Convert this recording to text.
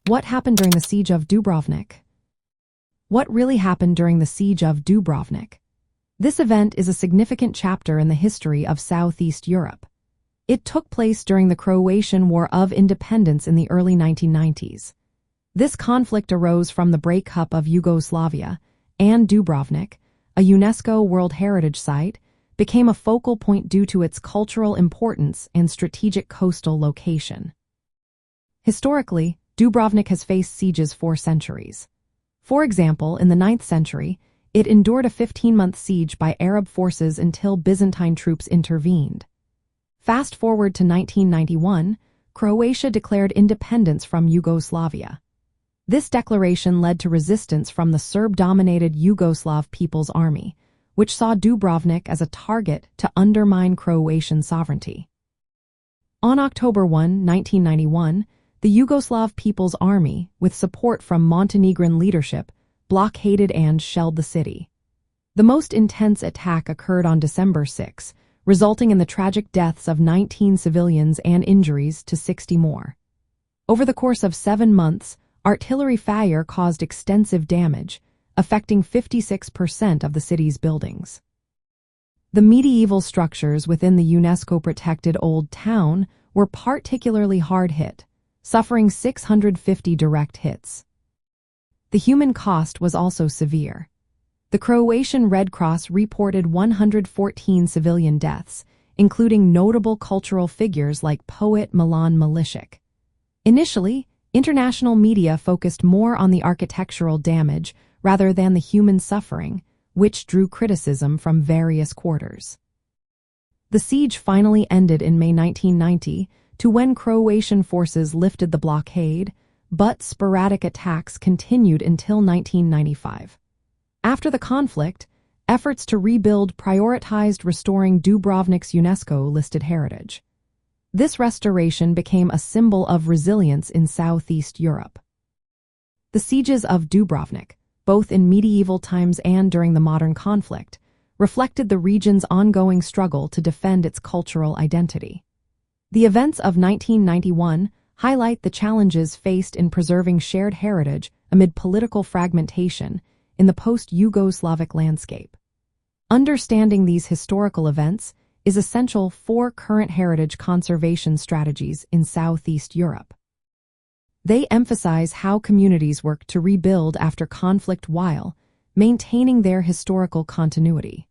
What happened during the Siege of Dubrovnik? What really happened during the Siege of Dubrovnik? This event is a significant chapter in the history of Southeast Europe. It took place during the Croatian War of Independence in the early 1990s. This conflict arose from the breakup of Yugoslavia, and Dubrovnik, a UNESCO World Heritage Site, became a focal point due to its cultural importance and strategic coastal location. Historically, Dubrovnik has faced sieges for centuries. For example, in the 9th century, it endured a 15-month siege by Arab forces until Byzantine troops intervened. Fast forward to 1991, Croatia declared independence from Yugoslavia. This declaration led to resistance from the Serb-dominated Yugoslav People's Army, which saw Dubrovnik as a target to undermine Croatian sovereignty. On October 1, 1991, the Yugoslav People's Army, with support from Montenegrin leadership, blockaded and shelled the city. The most intense attack occurred on December 6, resulting in the tragic deaths of 19 civilians and injuries to 60 more. Over the course of 7 months, artillery fire caused extensive damage, affecting 56% of the city's buildings. The medieval structures within the UNESCO-protected Old Town were particularly hard hit, suffering 650 direct hits. The human cost was also severe. The Croatian Red Cross reported 114 civilian deaths, including notable cultural figures like poet Milan Milišić. Initially, international media focused more on the architectural damage rather than the human suffering, which drew criticism from various quarters. The siege finally ended in May 1990, to when Croatian forces lifted the blockade, but sporadic attacks continued until 1995. After the conflict, efforts to rebuild prioritized restoring Dubrovnik's UNESCO-listed heritage. This restoration became a symbol of resilience in Southeast Europe. The sieges of Dubrovnik, both in medieval times and during the modern conflict, reflected the region's ongoing struggle to defend its cultural identity. The events of 1991 highlight the challenges faced in preserving shared heritage amid political fragmentation in the post-Yugoslavic landscape. Understanding these historical events is essential for current heritage conservation strategies in Southeast Europe. They emphasize how communities work to rebuild after conflict while maintaining their historical continuity.